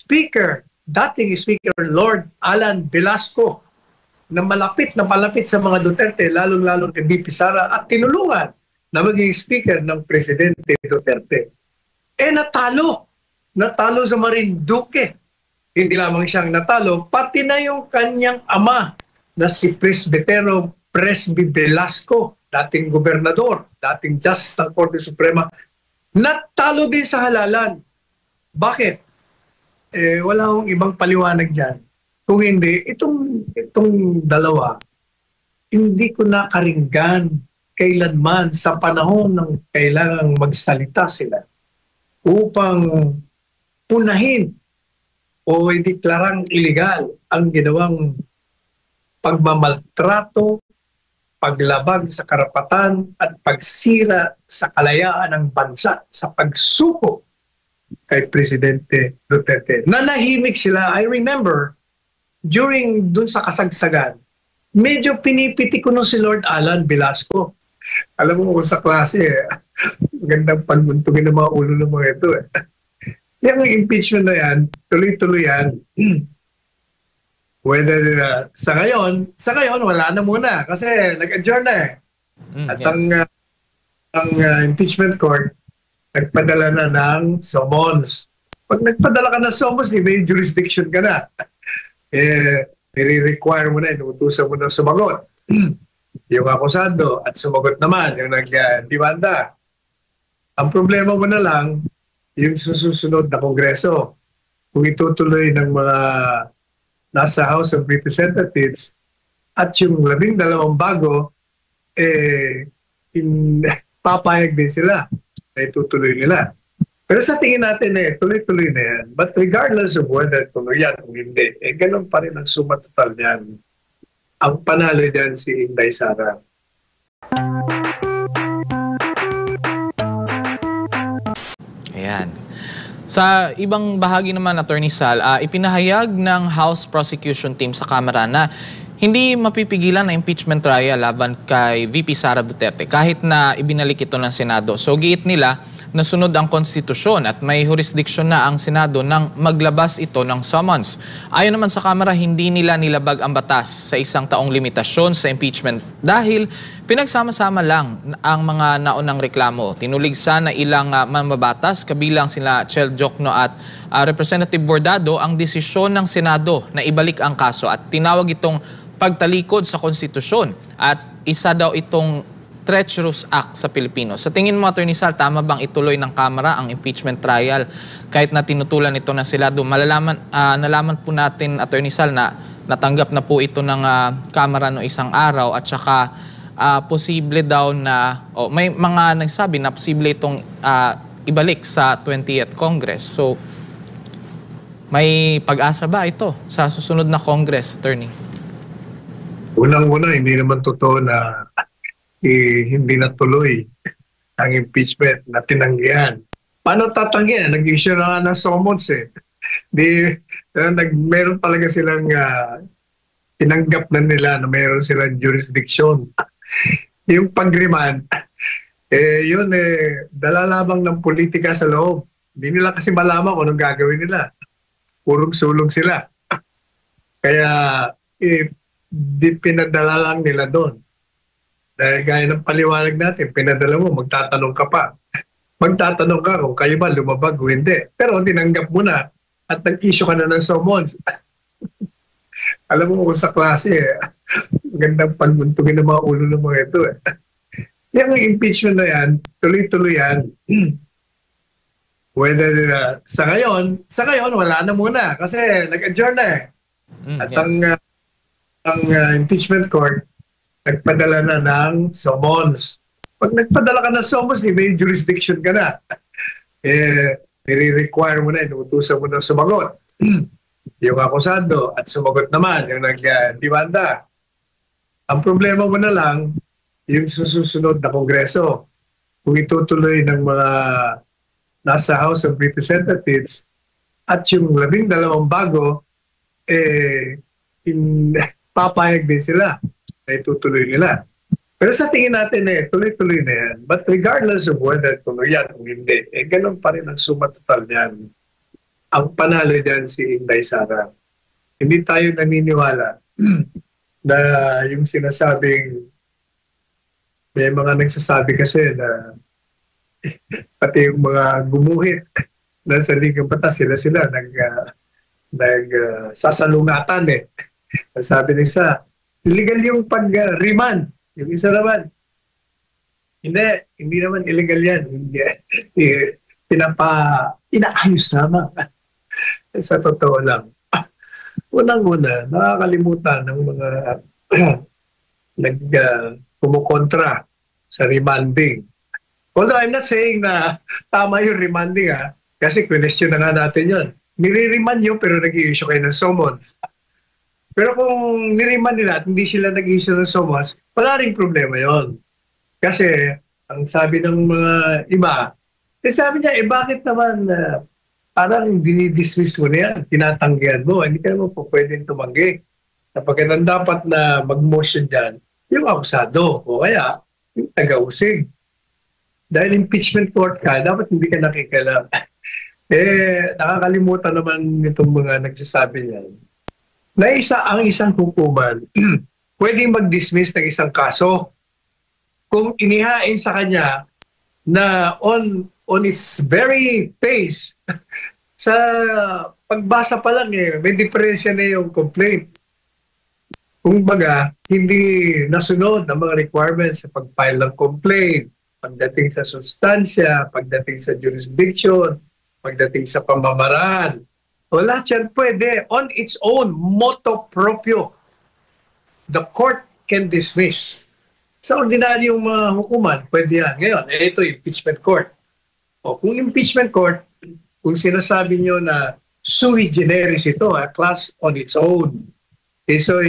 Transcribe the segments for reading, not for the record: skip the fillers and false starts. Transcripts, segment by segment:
Speaker, dating Speaker Lord Alan Velasco, na malapit sa mga Duterte, lalong-lalo kay VP Sara, at tinulungan na maging Speaker ng Presidente Duterte. Natalo sa Marinduque. Hindi lamang siyang natalo, pati na yung kanyang ama na si Presbitero Presby Velasco, dating gobernador, dating Justice ng Korte Suprema, natalo din sa halalan. Bakit? Wala akong ibang paliwanag dyan. Kung hindi, itong dalawa, hindi ko nakaringgan kailanman sa panahon ng kailangang magsalita sila upang punahin o ideklarang iligal ang ginawang pagmamaltrato, paglabag sa karapatan at pagsira sa kalayaan ng bansa sa pagsuko kay Presidente Duterte. Nanahimik sila. I remember, during dun sa kasagsagan, medyo pinipiti ko si Lord Alan Velasco. Alam mo kung sa klase, magandang pagbuntugin ng mga ulo ng mga ito. Yung impeachment na yan, tuloy-tuloy yan. Whether sa ngayon, wala na muna kasi nag-adjourn na eh. At yes. ang impeachment court, nagpadala na ng summons. Pag nagpadala ka ng summons, may jurisdiction ka na. Nire-require mo na, inuutusan mo na sumagot. Yung akusado at sumagot naman, yung nag-dimanda. Ang problema mo na lang, yung susunod na kongreso. Kung itutuloy ng mga nasa House of Representatives at yung 12 bago, papayag din sila na itutuloy nila. Pero sa tingin natin tuloy-tuloy na yan. But regardless of whether tuloy yan o hindi, ganun pa rin ang suma total niyan. Ang panalo dyan si Inday Sara. Ayan. Sa ibang bahagi naman, Attorney Sal, ipinahayag ng House Prosecution Team sa Kamara na hindi mapipigilan na impeachment trial laban kay VP Sara Duterte kahit na ibinalik ito ng Senado. So giit nila, nasunod ang konstitusyon at may jurisdiction na ang Senado nang maglabas ito ng summons. Ayon naman sa Kamara, hindi nila nilabag ang batas sa isang taong limitasyon sa impeachment dahil pinagsama-sama lang ang mga naunang reklamo. Tinuligsa na ilang mambabatas kabilang sila Chel Jokno at Representative Bordado ang desisyon ng Senado na ibalik ang kaso at tinawag itong pagtalikod sa konstitusyon at isa daw itong treacherous act sa Pilipino. Sa tingin mo, Attorney Sal, tama bang ituloy ng Kamara ang impeachment trial kahit na tinutulan ito ng Senado? Nalaman po natin, Attorney Sal, na natanggap na po ito ng Kamara no isang araw at saka posible daw na, may mga nagsabi na posible itong ibalik sa 20th Congress. So, may pag-asa ba ito sa susunod na Congress, Attorney? Unang-una, hindi naman totoo na hindi natuloy ang impeachment na tinanggihan. Paano tatanggihan? Nag-issue na nga ng summons eh. Meron talaga silang tinanggap na nila na meron silang jurisdiction. Yung pag-remand, yun dala lamang ng politika sa loob. Hindi nila kasi malaman kung anong gagawin nila. Purong sulong sila. Kaya pinadala lang nila doon. Dahil gaya ng paliwanag natin, pinadala mo, magtatanong ka pa. Magtatanong ka kung kayo ba lumabag o hindi. Pero tinanggap mo na at nag-issue ka na ng summons. Alam mo kung sa klase, magandang pagbuntugin ng mga ulo ng mga ito. Yung impeachment na yan, tuloy-tuloy yan. Whether sa ngayon, wala na muna kasi nag-adjourn na eh. At yes. ang impeachment court, nagpadala na ng summons. Pag nagpadala ka ng summons, may jurisdiction ka na. Nire-require mo na, inuutusan mo na sumagot. Yung akusado at sumagot naman, yung nag-dimanda. Ang problema mo na lang, yung susunod na kongreso. Kung itutuloy ng mga nasa House of Representatives at yung 12 bago, papayag din sila na itutuloy nila. Pero sa tingin natin tuloy-tuloy na yan. But regardless of whether tuloy yan o hindi, ganun pa rin ang suma total niyan. ang panalo dyan si Inday Sara. Hindi tayo naniniwala na yung sinasabing, may mga nagsasabi kasi na pati yung mga gumuhit na sa Ligang Batas, sila sasalungatan eh. Ang sabi ng isa, illegal yung pag-remand. Yung isa naman, hindi naman illegal yan. Hindi, inaayos naman. Sa totoo lang. Unang-una, nakakalimutan ng mga kumukontra sa remanding. Although I'm not saying na tama yung remanding kasi question na nga natin yun. Nire-remand yun pero nag-i-issue kayo ng summons. Pero kung niremand nila at hindi sila nag-issue ng summons, wala rin problema yon. Kasi ang sabi ng mga iba, sabi niya, bakit naman parang dinidismiss mo na yan, tinatanggihan mo, hindi ka naman po pwedeng tumanggi. Sapagkat ang dapat na mag-motion dyan, yung akusado o kaya yung taga-usig. Dahil impeachment court ka, dapat hindi ka nakikialam. Nakakalimutan naman itong mga nagsasabi niyan na ang isang hukuman pwedeng mag-dismiss ng isang kaso kung inihain sa kanya na on its very face sa pagbasa pa lang may diferensya na yung complaint. Kung baga, hindi nasunod ang mga requirements sa pag-file ng complaint, pagdating sa sustansya, pagdating sa jurisdiction, pagdating sa pamamaraan. Wala yan pwede. On its own, motu proprio, the court can dismiss. Sa ordinaryong mga hukuman, pwede yan. Ngayon, ito impeachment court. O kung impeachment court, kung sinasabi nyo na sui generis ito, a class on its own. So,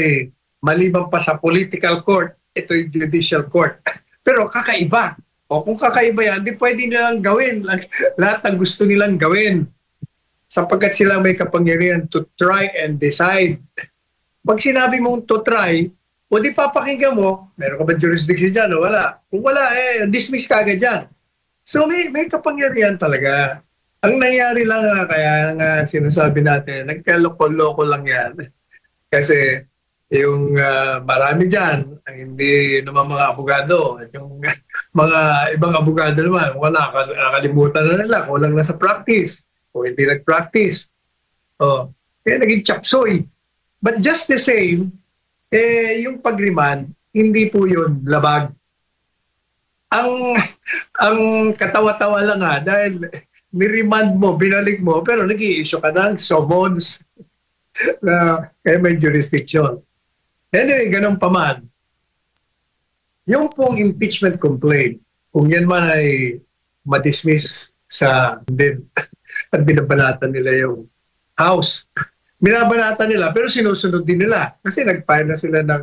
maliban pa sa political court, ito yung judicial court. Pero kakaiba. O kung kakaiba yan, di pwede nilang gawin lahat ng gusto nilang gawin. Sapagkat sila may kapangyarihan to try and decide. Pag sinabi mong to try, o di papakinggan mo, meron ka ba jurisdiction dyan o wala? Kung wala, dismiss ka agad dyan. So may kapangyarihan talaga. Ang nangyari lang kaya nga sinasabi natin, nagkaloko-loko lang yan. Kasi yung marami dyan, ang hindi naman mga abogado, at yung mga ibang abogado naman, wala, nakalimutan na nila, kulang na sa practice, o hindi nag-practice. Kaya naging chapsoy. But just the same, yung pag-remand, hindi po yun labag. Ang katawa-tawa lang dahil ni-remand mo, binalik mo, pero nag-i-issue ka ng summons na kaya may jurisdiction. Anyway, ganun pa man. Yung pong impeachment complaint, kung yan man ay madismiss sa din at binabanatan nila yung House. Binabanatan nila pero sinusunod din nila kasi nag-file na sila ng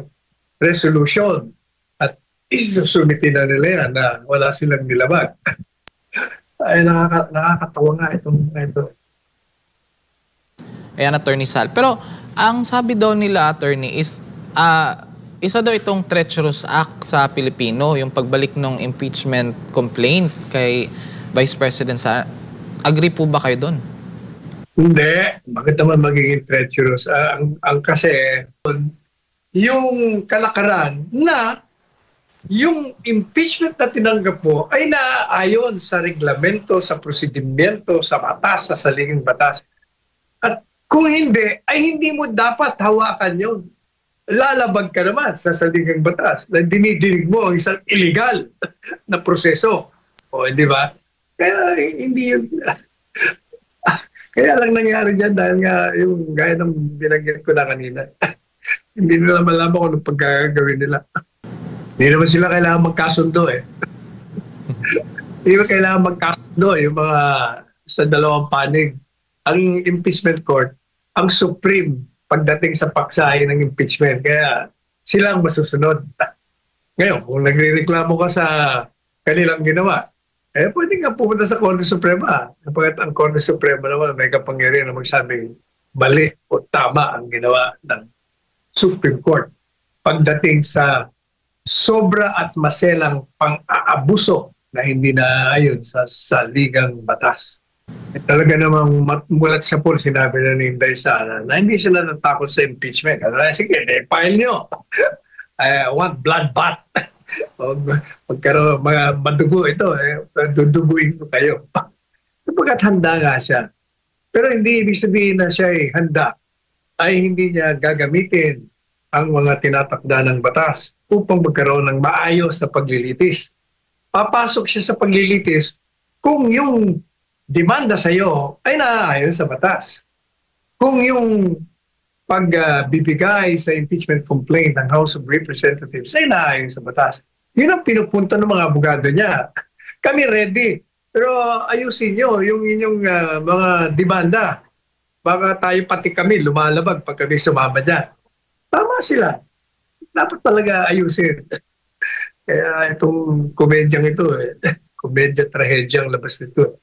resolution at isusumitin na nila yan na wala silang nilabag. Ay, nakakatawa nga ito. Ayan, Attorney Sal. Pero ang sabi daw nila, Attorney, is isa daw itong treacherous act sa Pilipino, yung pagbalik ng impeachment complaint kay Vice President Sara. Agree po ba kayo doon? Hindi. Bakit naman magiging treacherous? Ang kasi, yung kalakaran na yung impeachment na tinanggap mo ay naaayon sa reglamento, sa prosedimento, sa batas, sa saligang batas. At kung hindi, ay hindi mo dapat hawakan yun. Lalabag ka naman sa saligang batas na dinidinig mo ang isang illegal na proseso. O, di ba? Kaya hindi yun. Kaya lang nangyari dyan dahil nga yung gaya ng binanggit ko na kanina. Hindi nila malaman kung anong pagkagawin nila. Hindi naman sila kailangan magkasundo Hindi naman kailangan magkasundo yung mga sa dalawang panig. Ang impeachment court, ang supreme pagdating sa paksahin ng impeachment. Kaya sila ang masusunod. Ngayon, kung nagrereklamo ka sa kanilang ginawa, pwede nga pumunta sa Korte Suprema. Kapag ang Korte Suprema naman may kapangyarihan na magsabing mali o tama ang ginawa ng Supreme Court pagdating sa sobra at maselang pang-aabuso na hindi naayon sa saligang batas. Talaga namang mulat sa pool, sinabi na ni Inday Sara na hindi sila natakot sa impeachment. Ano, sige, file nyo. I want bloodbath. Magkaroon, mga madugo ito, duduguin ko kayo. Kapagkat handa nga siya. Pero hindi ibig sabihin na siya ay handa, ay hindi niya gagamitin ang mga tinatakda ng batas upang magkaroon ng maayos na paglilitis. Papasok siya sa paglilitis kung yung demanda sa iyo ay naaayon sa batas. Kung yung pagbibigay sa impeachment complaint ng House of Representatives ay naaayon sa batas. Yun ang pinupunto ng mga abogado niya. Kami ready. Pero ayusin nyo yung inyong mga demanda. Baka tayo pati kami lumalabag pag kami sumama dyan. Tama sila. Dapat talaga ayusin. Kaya itong komedyang ito, komedya-trahedya ang labas nito.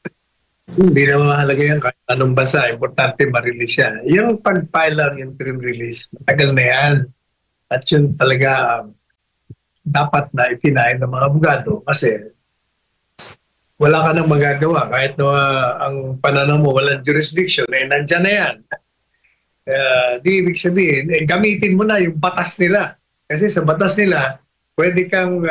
Hindi na mahalaga yan kahit anong bansa. Importante ma-release yan. Yung pag-file lang yung interim release, matagal na yan. At yun talaga dapat na ipinahin ng mga abogado kasi wala ka nang magagawa. Kahit na ang pananaw mo walang jurisdiction, nandyan na yan. Di ibig sabihin, gamitin mo na yung batas nila. Kasi sa batas nila, pwede kang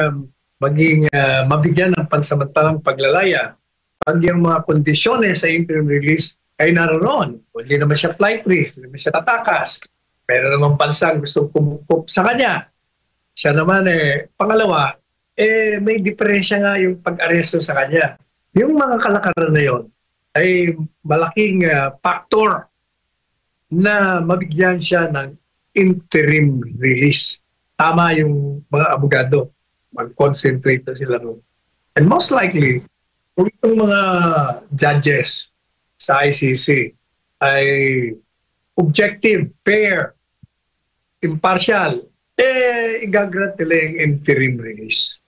mabigyan ng pansamantalang paglalaya pag yung mga kondisyones sa interim release ay naroon. Hindi naman siya flight risk, hindi naman siya tatakas. Pero naman bansang gusto kumukup sa kanya. Siya naman pangalawa, may diferensya nga yung pag-aresto sa kanya. Yung mga kalakaran na yon ay malaking factor na mabigyan siya ng interim release. Tama yung mga abogado. Mag-concentrate na sila ron. And most likely, kung itong mga judges sa ICC ay objective, fair, impartial, igagrant nila yung interim release.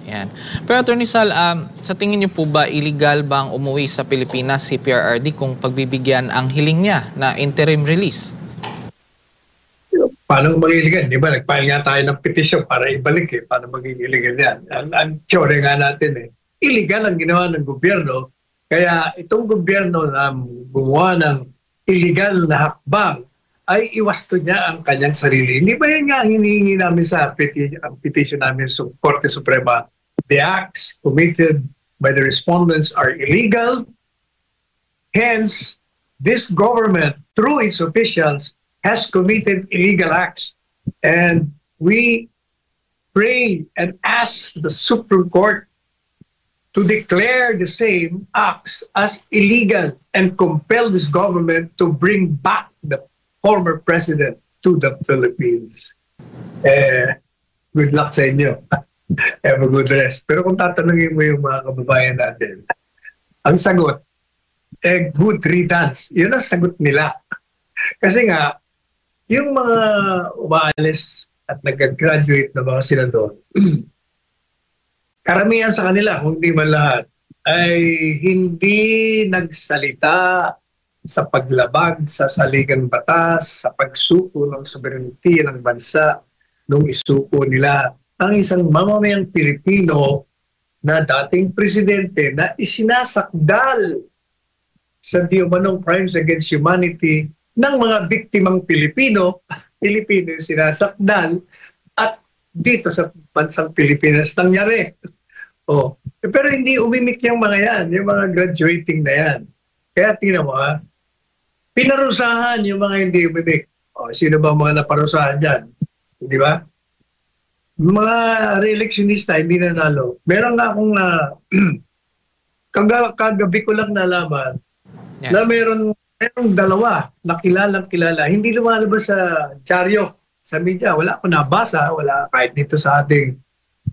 Yan. Pero Attorney Sal, sa tingin niyo po ba illegal bang umuwi sa Pilipinas si PRRD kung pagbibigyan ang hiling niya na interim release? Paano maging illegal? Di ba? Nag-file nga tayo ng petisyon para ibalik Paano maging illegal yan? Ang teorya nga natin illegal ang ginawa ng gobyerno. Kaya itong gobyerno na gumawa ng illegal na hakbang ay iwasto niya ang kanyang sarili. Hindi ba yan nga ang hinihingi namin sa petition namin sa Korte Suprema? The acts committed by the respondents are illegal. Hence, this government, through its officials, has committed illegal acts. And we pray and ask the Supreme Court to declare the same acts as illegal and compel this government to bring back the former president to the Philippines. Good luck sa inyo. Have a good rest. Pero kung tatanungin mo yung mga kababayan natin, ang sagot, good riddance. Yun ang sagot nila. Kasi nga, yung mga umaalis at nag-graduate na mga senador, karamihan sa kanila, kung di man lahat, ay hindi nagsalita sa paglabag sa saligang batas, sa pagsuko ng sovereignty ng bansa nung isuko nila ang isang mamamayang Pilipino na dating presidente na isinasakdal sa di umanong crimes against humanity ng mga biktimang Pilipino yung sinasakdal at dito sa bansang Pilipinas nangyari. Pero hindi umimik yung mga yan, yung mga graduating na yan. Kaya tingnan mo pinarusahan yung mga hindi umimik. Sino ba mga naparusahan dyan? Di ba? Mga re-electionista hindi nanalo. Meron nga akong kagabi ko lang nalaman na merong dalawa na kilala. Hindi lumalabas sa dyaryo, sa media. Wala ko nabasa, wala kahit dito sa ating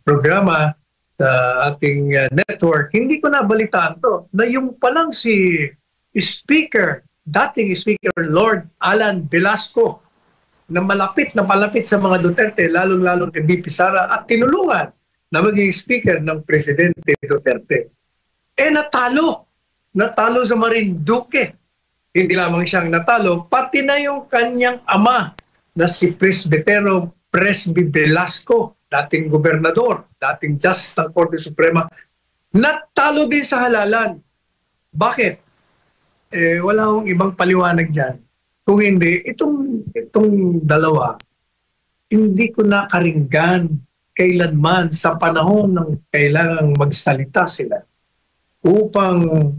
programa, sa ating network. Hindi ko nabalitaan to. Na yung palang si dating Speaker Lord Alan Velasco, na malapit sa mga Duterte, lalong-lalo kay BP Sara, at tinulungan na maging Speaker ng Presidente Duterte. Natalo sa Marinduque. Hindi lamang siyang natalo, pati na yung kanyang ama na si Presbitero Presby Velasco, dating gobernador, dating Justice ng Korte Suprema, natalo din sa halalan. Bakit? Wala akong ibang paliwanag dyan. Kung hindi, itong dalawa, hindi ko nakaringgan kailanman sa panahon ng kailangang magsalita sila upang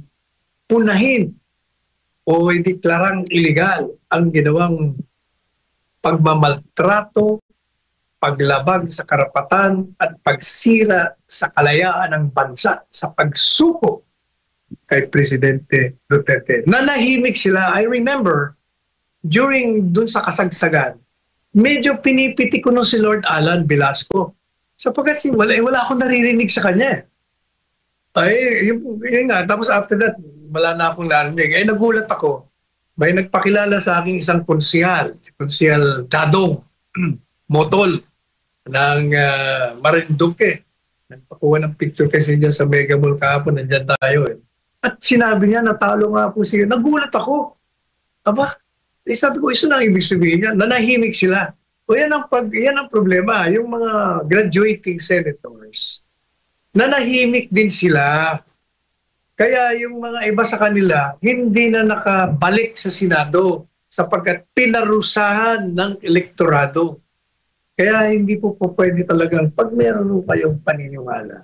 punahin o ideklarang illegal ang ginawang pagmamaltrato, paglabag sa karapatan at pagsira sa kalayaan ng bansa sa pagsuko kay Presidente Duterte. Nanahimik sila. I remember, during dun sa kasagsagan, medyo pinipiti ko no si Lord Alan Velasco. Sapagkat wala akong naririnig sa kanya. Yun nga. Tapos after that, wala na akong narinig. Nagulat ako. May nagpakilala sa aking isang konsihal, si Konsihal Dadong Motol ng Marinduque. Nagpakuha ng picture kasi niya sa Mega Mall kahapon, nandyan tayo eh. At sinabi niya, natalo nga po siya. Nagulat ako. Aba, sabi ko, isa na ang ibig sabihin niya. Nanahimik sila. O yan ang problema. Yung mga graduating senators, nanahimik din sila. Kaya yung mga iba sa kanila, hindi na nakabalik sa Senado sapagkat pinarusahan ng elektorado. Kaya hindi po pwede talagang pag meron kayong paniniwala,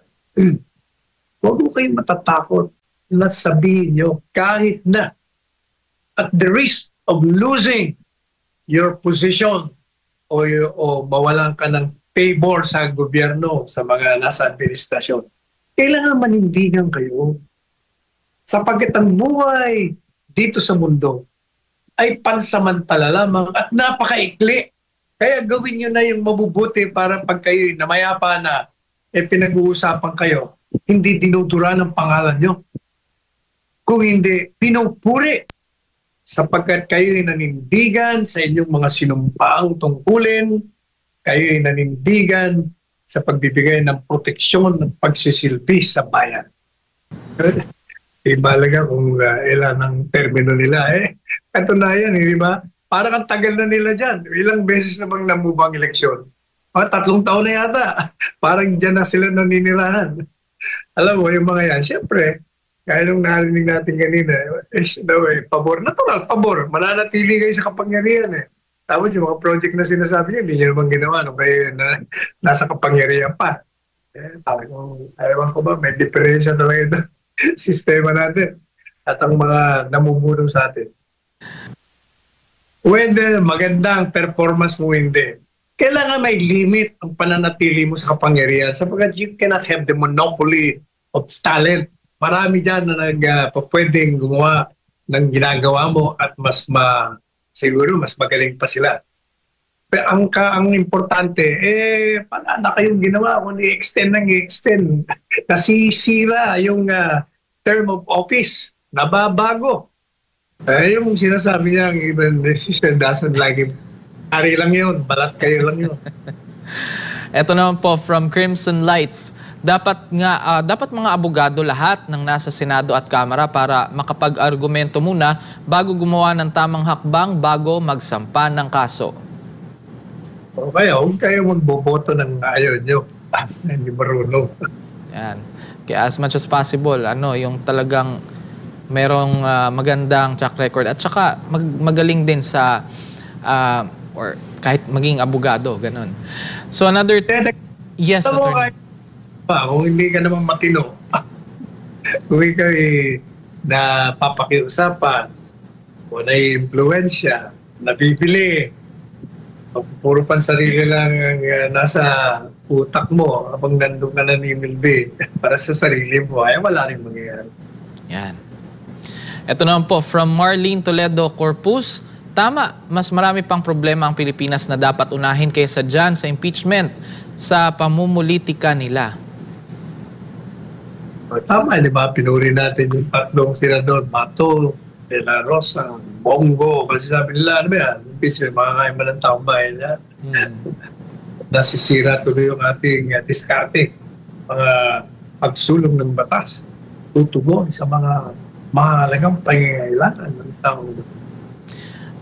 huwag po kayong matatakot na sabihin nyo kahit na at the risk of losing your position o mawalan ka ng favor sa gobyerno, sa mga nasa administrasyon, kailangan manindigan kayo. Sapagkat ang buhay dito sa mundo ay pansamantala lamang at napakaikli. Kaya gawin nyo na yung mabubuti para pag kayo namayapa na pinag-uusapan kayo, hindi dinudura ng pangalan nyo. Kung hindi, pinupuri sapagkat kayo ay nanindigan sa inyong mga sinumpaang tungkulin, kayo ay nanindigan sa pagbibigay ng proteksyon ng pagsisilbi sa bayan. Ibalaga kung ilan ang termino nila. Katunayan, di ba? Parang ang tagal na nila dyan. Ilang beses na bang namubang eleksyon? 3 taon na yata. Parang dyan na sila naninirahan. Alam mo, yung mga yan, siyempre, kaya nung narinig natin kanina, pabor. Natural, pabor. Mananatili kayo sa kapangyarihan eh. Tapos yung mga project na sinasabi niyo, hindi niyo naman ginawa. No? Kaya nasa kapangyarihan pa. Talagang, ayaw ko ba, may diferensya talaga ito. Sistema natin. At ang mga namumuno sa atin. Whether magandang performance mo hindi, kailangan may limit ang pananatili mo sa kapangyarihan sapagkat you cannot have the monopoly of talent. Marami dyan na pwedeng gumawa ng ginagawa mo at siguro mas magaling pa sila. Pero ang importante, pala na kayong ginawa kung i-extend. Nasisira yung term of office, nababago. Yung sinasabi niya, even decision doesn't like him. Ari lang yun, balat kayo lang yun. Ito naman po from Crimson Lights. Dapat mga abogado lahat ng nasa Senado at Kamara para makapag-argumento muna bago gumawa ng tamang hakbang bago magsampa ng kaso. Okay, huwag kayo magboboto ng ayaw nyo. Hindi marunong. Yan. Kaya as much as possible, yung talagang merong magandang track record at saka magaling din sa or kahit maging abogado, ganun. So another... Yes, Attorney. Kung hindi ka naman matino, kung ikaw na papakiusapan o na-impluensya, nabibili, puro pansarili lang ang nasa utak mo habang nandun ka nanimilbi para sa sarili mo, ay wala rin mangyayari. Yan. Ito naman po, from Marlene Toledo Corpus, tama, mas marami pang problema ang Pilipinas na dapat unahin kaysa dyan sa impeachment sa pamumulitika nila. Tama, di ba? Pinuri natin yung 3 senador, Bato, De La Rosa, Bongo, kasi sabi nila, ano ba yan? Impeachment, makakain ba ng taong bayan yan? Nasisira tuloy yung ating diskarte, mga pagsulong ng batas, tutugon sa mga mahalagang pangangailangan ng taong.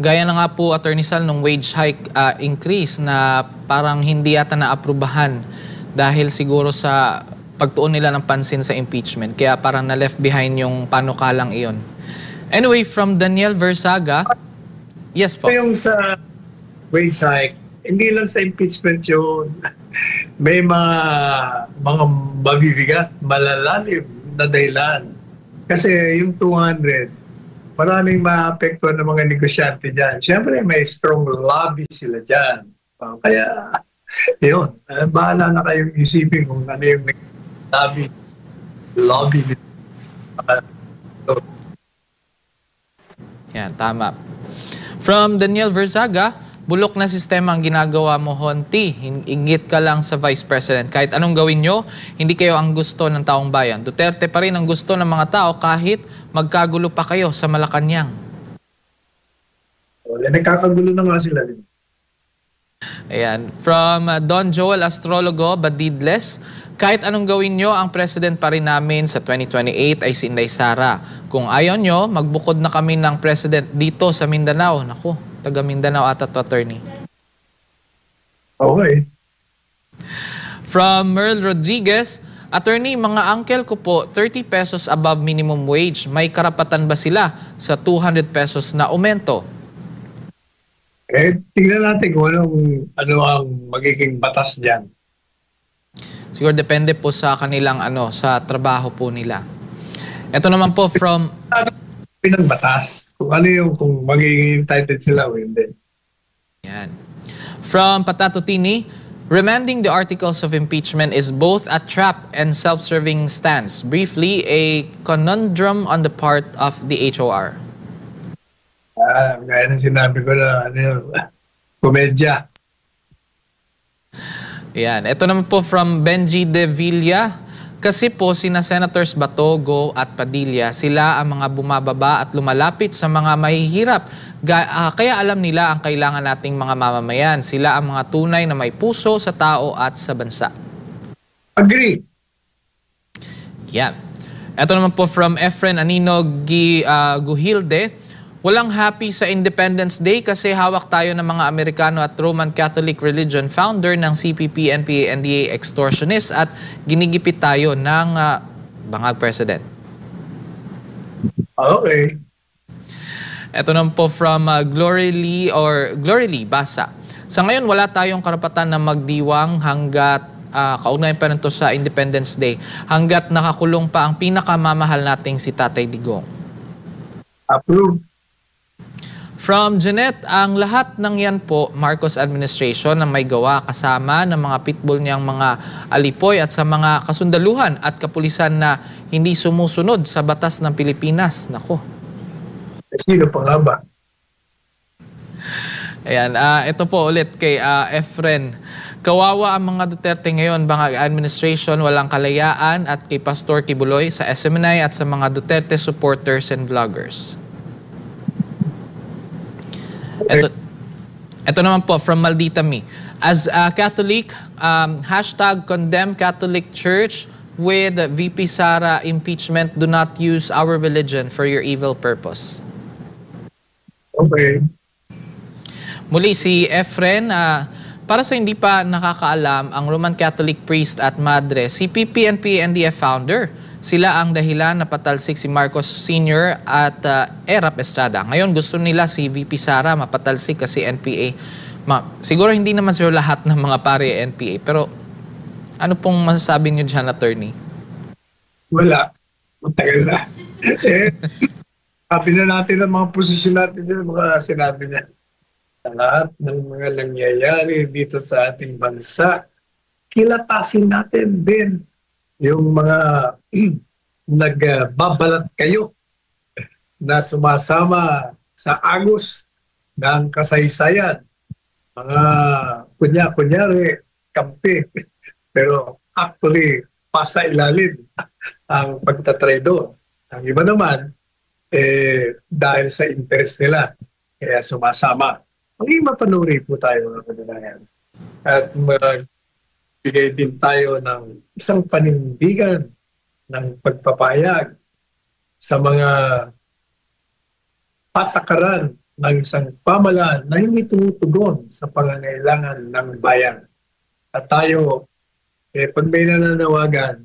Gaya na nga po, Attorney Sal, nung wage hike increase na parang hindi yata naaprubahan dahil siguro sa pagtuon nila ng pansin sa impeachment. Kaya parang na-left behind yung panukalang iyon. Anyway, from Daniel Versaga, yes po. Yung sa wage hike, hindi lang sa impeachment yun. May mga mabibigat, malalalim na dahilan. Kasi yung 200, maraming maapektuhan ng mga negosyante dyan. Siyempre, may strong lobby sila dyan. Kaya, yun, bahala na kayong isipin kung ano yung lobby. Yan, tama. From Daniel Versaga, bulok na sistema ang ginagawa mo, Honti. Inggit ka lang sa Vice President. Kahit anong gawin nyo, hindi kayo ang gusto ng taong bayan. Duterte pa rin ang gusto ng mga tao kahit magkagulo pa kayo sa Malacanang. Wala, nagkakagulo na nga sila. Ayan. From Don Joel Astrologo, Badidles, kahit anong gawin nyo, ang president pa rin namin sa 2028 ay si Inday Sara. Kung ayaw nyo, magbukod na kami ng president dito sa Mindanao. Naku, taga Mindanao ata to, attorney. Okay. From Merl Rodriguez, attorney, mga uncle ko po, 30 pesos above minimum wage. May karapatan ba sila sa 200 pesos na aumento? Tingnan natin kung ano ang magiging batas diyan. Siguro depende po sa kanilang sa trabaho po nila. Ito naman po from Pinang batas. Kung kung magiging entitled sila o hindi. Yan. From Patato Tini, remanding the articles of impeachment is both a trap and self-serving stance. Briefly, a conundrum on the part of the HOR. Gaya ng sinabi ko na komedya. Yan. Ito naman po from Benji De Villa. Kasi po sina Senators Batogo at Padilla, sila ang mga bumababa at lumalapit sa mga mahihirap. Kaya alam nila ang kailangan nating mga mamamayan. Sila ang mga tunay na may puso sa tao at sa bansa. Agree. Yan. Ito naman po from Efren Anino Guhilde. Walang happy sa Independence Day kasi hawak tayo ng mga Amerikano at Roman Catholic religion founder ng CPP, NPA, NDA extortionist at ginigipit tayo ng bangag president. Okay. Ito naman po from Glory Lee Basa. Sa ngayon, wala tayong karapatan na magdiwang hanggat kaugnay pa nito sa Independence Day hanggat nakakulong pa ang pinakamamahal nating si Tatay Digong. Approve. From Jeanette, ang lahat ng yan po, Marcos administration na may gawa kasama ng mga pitbull niyang mga alipoy at sa mga kasundaluhan at kapulisan na hindi sumusunod sa batas ng Pilipinas. Nako. Sino pa nga ba? Ayan, ito po ulit kay Efren. Kawawa ang mga Duterte ngayon, bangag administration, walang kalayaan at kay Pastor Kibuloy sa SMNI at sa mga Duterte supporters and vloggers. Ito naman po from Maldita Me. As a Catholic, hashtag condemn Catholic Church with VP Sara impeachment. Do not use our religion for your evil purpose. Okay. Muli si Efren, para sa hindi pa nakakaalam, ang Roman Catholic priest at madre, si PPNP NDF founder. Sila ang dahilan na patalsik si Marcos Sr. at Erap Estrada. Ngayon gusto nila si VP Sara mapatalsik kasi NPA. Siguro hindi naman sila lahat ng mga pare NPA. Pero ano pong masasabi niyo dyan, attorney? Wala. Matagal na. Sabi na natin ang mga posisyon natin dyan, mga sinabi niya. Sa lahat ng mga nangyayari dito sa ating bansa, kilatasin natin din yung mga nagbabalat kayo na sumasama sa agos ng kasaysayan. Mga kunyari, kampi. Pero actually, pasa ilalim ang pagtatraydo. Ang iba naman, dahil sa interest nila, kaya sumasama. Maging mapanuri po tayo mga kaninayan. At magbigay din tayo ng isang panindigan ng pagpapahayag sa mga patakaran ng isang pamahalaan na hindi tumutugon sa pangangailangan ng bayan. At tayo, pag may nananawagan,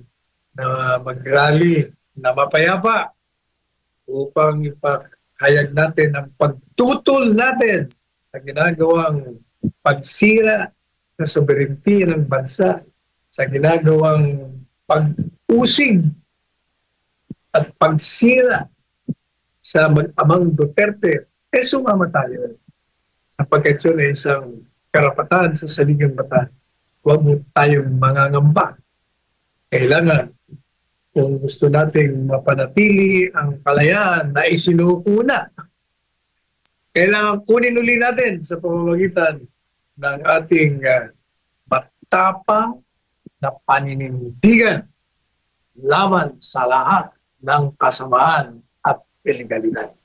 na mag-rally na mapayapa upang ipahayag natin ang pagtutol natin sa ginagawang pagsira sa sovereignty ng bansa, sa ginagawang pag-usig at pagsira sa mag-amang Duterte, sumama tayo. Sapagkat yun ay isang karapatan sa saligang batas. Huwag mo tayong mangangamba. Kailangan, kung gusto nating mapanatili ang kalayaan na isinuuna, kailangan kunin uli natin sa pamamagitan ng ating matapang na paninindigan laban sa lahat ng kasamaan at illegalidad.